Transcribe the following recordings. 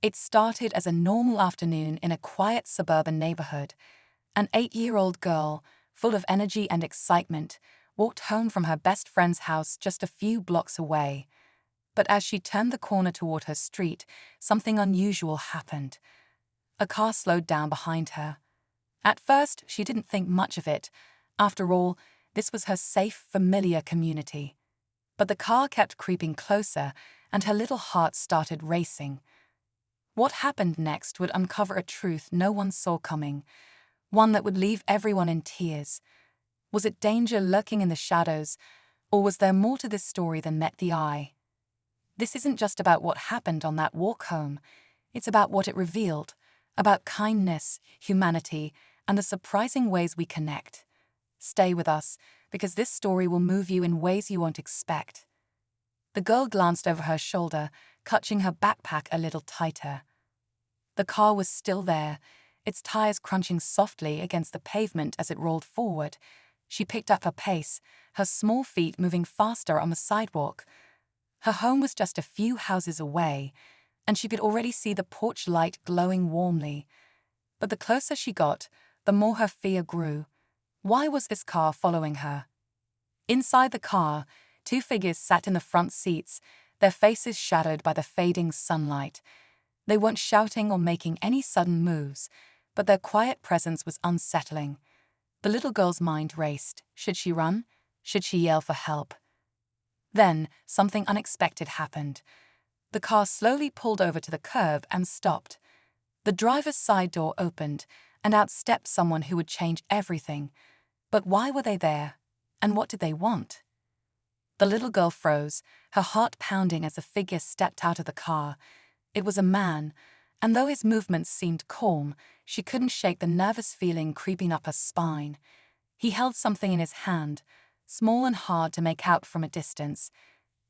It started as a normal afternoon in a quiet suburban neighborhood. An 8-year-old girl, full of energy and excitement, walked home from her best friend's house just a few blocks away. But as she turned the corner toward her street, something unusual happened. A car slowed down behind her. At first, she didn't think much of it. After all, this was her safe, familiar community. But the car kept creeping closer, and her little heart started racing. What happened next would uncover a truth no one saw coming, one that would leave everyone in tears. Was it danger lurking in the shadows, or was there more to this story than met the eye? This isn't just about what happened on that walk home. It's about what it revealed, about kindness, humanity, and the surprising ways we connect. Stay with us, because this story will move you in ways you won't expect. The girl glanced over her shoulder, clutching her backpack a little tighter. The car was still there, its tires crunching softly against the pavement as it rolled forward. She picked up her pace, her small feet moving faster on the sidewalk. Her home was just a few houses away, and she could already see the porch light glowing warmly. But the closer she got, the more her fear grew. Why was this car following her? Inside the car, two figures sat in the front seats, their faces shadowed by the fading sunlight. They weren't shouting or making any sudden moves, but their quiet presence was unsettling. The little girl's mind raced. Should she run? Should she yell for help? Then, something unexpected happened. The car slowly pulled over to the curb and stopped. The driver's side door opened, and out stepped someone who would change everything. But why were they there? And what did they want? The little girl froze, her heart pounding as the figure stepped out of the car. It was a man, and though his movements seemed calm, she couldn't shake the nervous feeling creeping up her spine. He held something in his hand, small and hard to make out from a distance.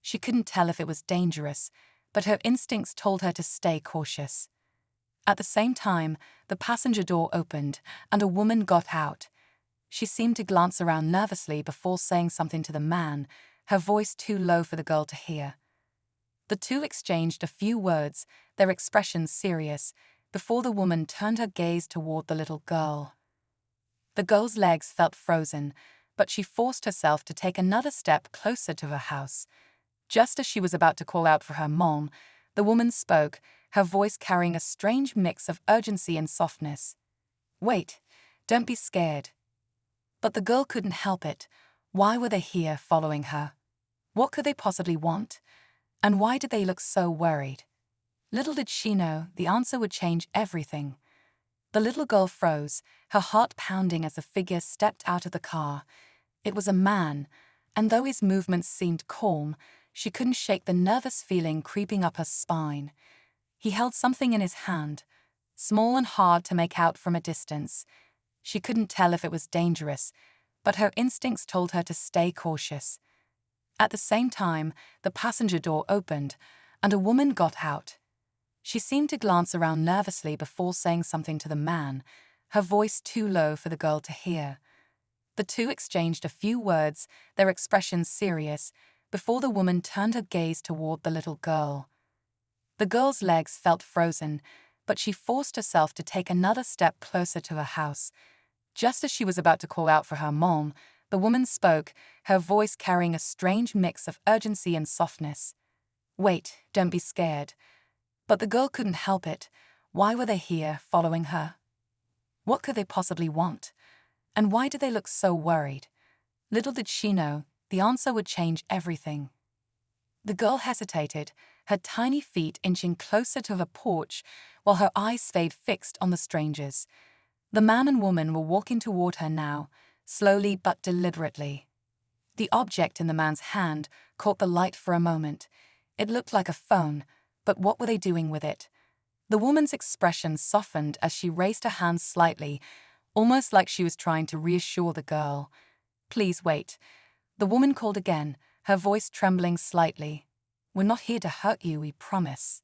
She couldn't tell if it was dangerous, but her instincts told her to stay cautious. At the same time, the passenger door opened, and a woman got out. She seemed to glance around nervously before saying something to the man, her voice too low for the girl to hear. The two exchanged a few words, their expressions serious, before the woman turned her gaze toward the little girl. The girl's legs felt frozen, but she forced herself to take another step closer to her house. Just as she was about to call out for her mom, the woman spoke, her voice carrying a strange mix of urgency and softness. "Wait, don't be scared." But the girl couldn't help it. Why were they here following her? What could they possibly want? And why did they look so worried? Little did she know, the answer would change everything. The little girl froze, her heart pounding as the figure stepped out of the car. It was a man, and though his movements seemed calm, she couldn't shake the nervous feeling creeping up her spine. He held something in his hand, small and hard to make out from a distance. She couldn't tell if it was dangerous, but her instincts told her to stay cautious. At the same time, the passenger door opened, and a woman got out. She seemed to glance around nervously before saying something to the man, her voice too low for the girl to hear. The two exchanged a few words, their expressions serious, before the woman turned her gaze toward the little girl. The girl's legs felt frozen, but she forced herself to take another step closer to her house. Just as she was about to call out for her mom, the woman spoke, her voice carrying a strange mix of urgency and softness. "Wait, don't be scared." But the girl couldn't help it. Why were they here, following her? What could they possibly want? And why did they look so worried? Little did she know, the answer would change everything. The girl hesitated, her tiny feet inching closer to her porch, while her eyes stayed fixed on the strangers. The man and woman were walking toward her now, slowly but deliberately. The object in the man's hand caught the light for a moment. It looked like a phone, but what were they doing with it? The woman's expression softened as she raised her hand slightly, almost like she was trying to reassure the girl. "Please wait." The woman called again, her voice trembling slightly. "We're not here to hurt you, we promise."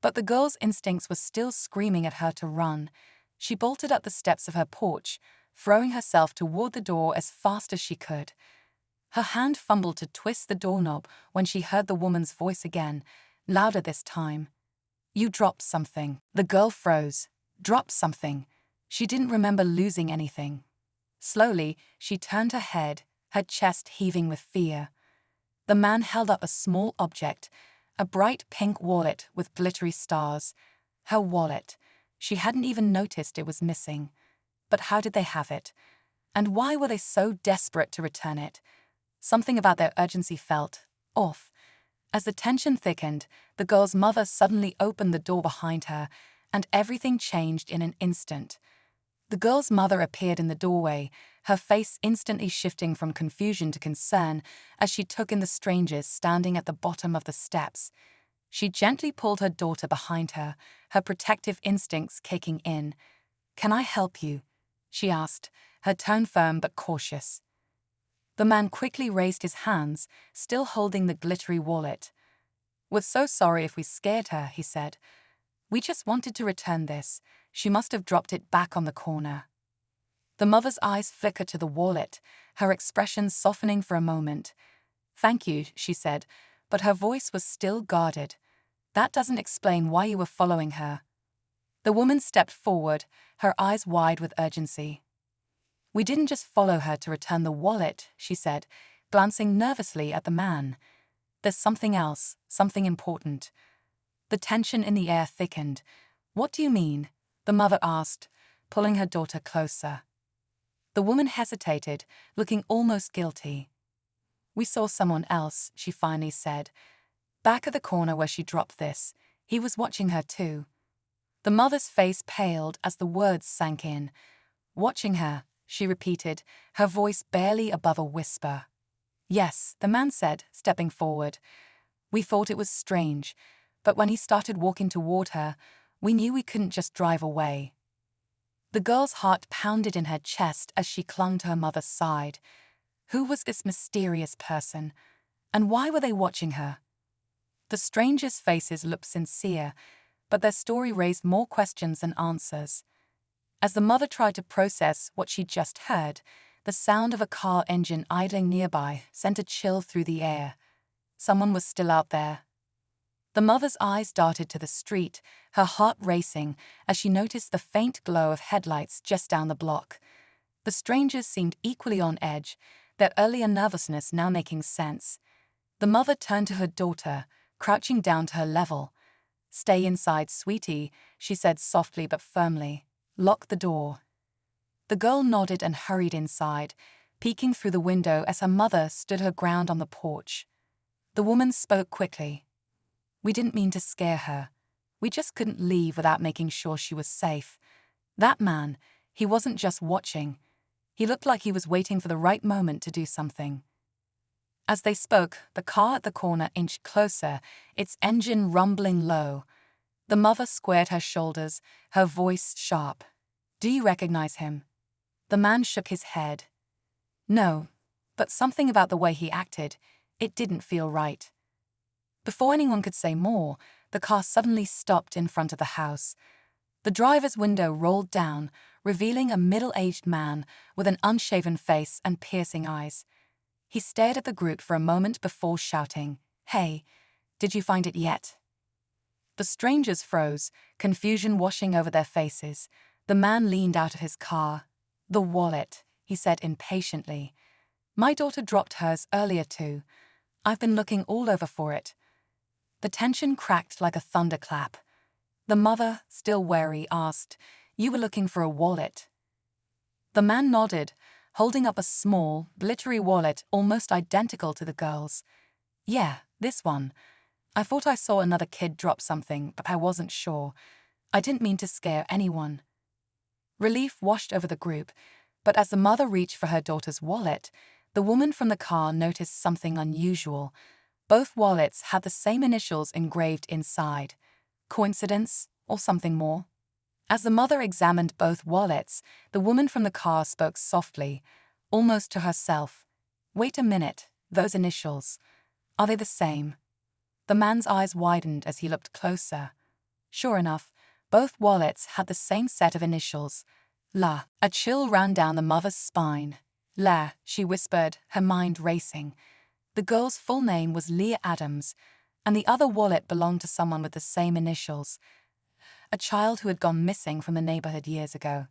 But the girl's instincts were still screaming at her to run. She bolted up the steps of her porch, throwing herself toward the door as fast as she could. Her hand fumbled to twist the doorknob when she heard the woman's voice again, louder this time. You dropped something. The girl froze. Dropped something. She didn't remember losing anything. Slowly, she turned her head, her chest heaving with fear. The man held up a small object, a bright pink wallet with glittery stars. Her wallet. She hadn't even noticed it was missing. But how did they have it? And why were they so desperate to return it? Something about their urgency felt off. As the tension thickened, the girl's mother suddenly opened the door behind her, and everything changed in an instant. The girl's mother appeared in the doorway, her face instantly shifting from confusion to concern as she took in the strangers standing at the bottom of the steps. She gently pulled her daughter behind her, her protective instincts kicking in. "Can I help you?" she asked, her tone firm but cautious. The man quickly raised his hands, still holding the glittery wallet. "We're so sorry if we scared her," he said. "We just wanted to return this. She must have dropped it back on the corner." The mother's eyes flickered to the wallet, her expression softening for a moment. "Thank you," she said, but her voice was still guarded. "That doesn't explain why you were following her." The woman stepped forward, her eyes wide with urgency. "We didn't just follow her to return the wallet," she said, glancing nervously at the man. "There's something else, something important." The tension in the air thickened. "What do you mean?" the mother asked, pulling her daughter closer. The woman hesitated, looking almost guilty. "We saw someone else," she finally said. "Back at the corner where she dropped this. He was watching her too." The mother's face paled as the words sank in. "Watching her," she repeated, her voice barely above a whisper. "Yes," the man said, stepping forward. "We thought it was strange, but when he started walking toward her, we knew we couldn't just drive away." The girl's heart pounded in her chest as she clung to her mother's side. Who was this mysterious person? And why were they watching her? The strangers' faces looked sincere, but their story raised more questions than answers. As the mother tried to process what she'd just heard, the sound of a car engine idling nearby sent a chill through the air. Someone was still out there. The mother's eyes darted to the street, her heart racing as she noticed the faint glow of headlights just down the block. The strangers seemed equally on edge, their earlier nervousness now making sense. The mother turned to her daughter, crouching down to her level. "Stay inside, sweetie," she said softly but firmly. "Lock the door." The girl nodded and hurried inside, peeking through the window as her mother stood her ground on the porch. The woman spoke quickly. "We didn't mean to scare her. We just couldn't leave without making sure she was safe. That man, he wasn't just watching. He looked like he was waiting for the right moment to do something." As they spoke, the car at the corner inched closer, its engine rumbling low. The mother squared her shoulders, her voice sharp. "Do you recognize him?" The man shook his head. "No, but something about the way he acted, it didn't feel right." Before anyone could say more, the car suddenly stopped in front of the house. The driver's window rolled down, revealing a middle-aged man with an unshaven face and piercing eyes. He stared at the group for a moment before shouting, "Hey, did you find it yet?" The strangers froze, confusion washing over their faces. The man leaned out of his car. "The wallet," he said impatiently. "My daughter dropped hers earlier too. I've been looking all over for it." The tension cracked like a thunderclap. The mother, still wary, asked, "You were looking for a wallet?" The man nodded, holding up a small, glittery wallet almost identical to the girl's. "Yeah, this one. I thought I saw another kid drop something, but I wasn't sure. I didn't mean to scare anyone." Relief washed over the group, but as the mother reached for her daughter's wallet, the woman from the car noticed something unusual. Both wallets had the same initials engraved inside. Coincidence or something more? As the mother examined both wallets, the woman from the car spoke softly, almost to herself. "Wait a minute, those initials. Are they the same?" The man's eyes widened as he looked closer. Sure enough, both wallets had the same set of initials. La. A chill ran down the mother's spine. "La," she whispered, her mind racing. The girl's full name was Leah Adams, and the other wallet belonged to someone with the same initials, a child who had gone missing from the neighborhood years ago.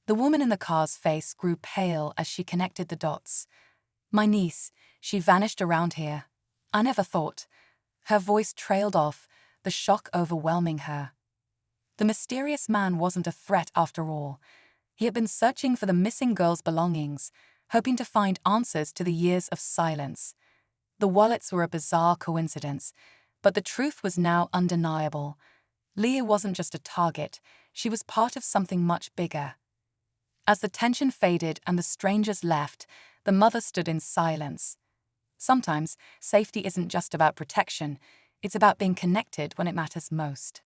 The woman in the car's face grew pale as she connected the dots. My niece, she vanished around here. I never thought. Her voice trailed off, the shock overwhelming her. The mysterious man wasn't a threat after all. He had been searching for the missing girl's belongings, hoping to find answers to the years of silence. The wallets were a bizarre coincidence, but the truth was now undeniable. Leah wasn't just a target, she was part of something much bigger. As the tension faded and the strangers left, the mother stood in silence. Sometimes, safety isn't just about protection, it's about being connected when it matters most.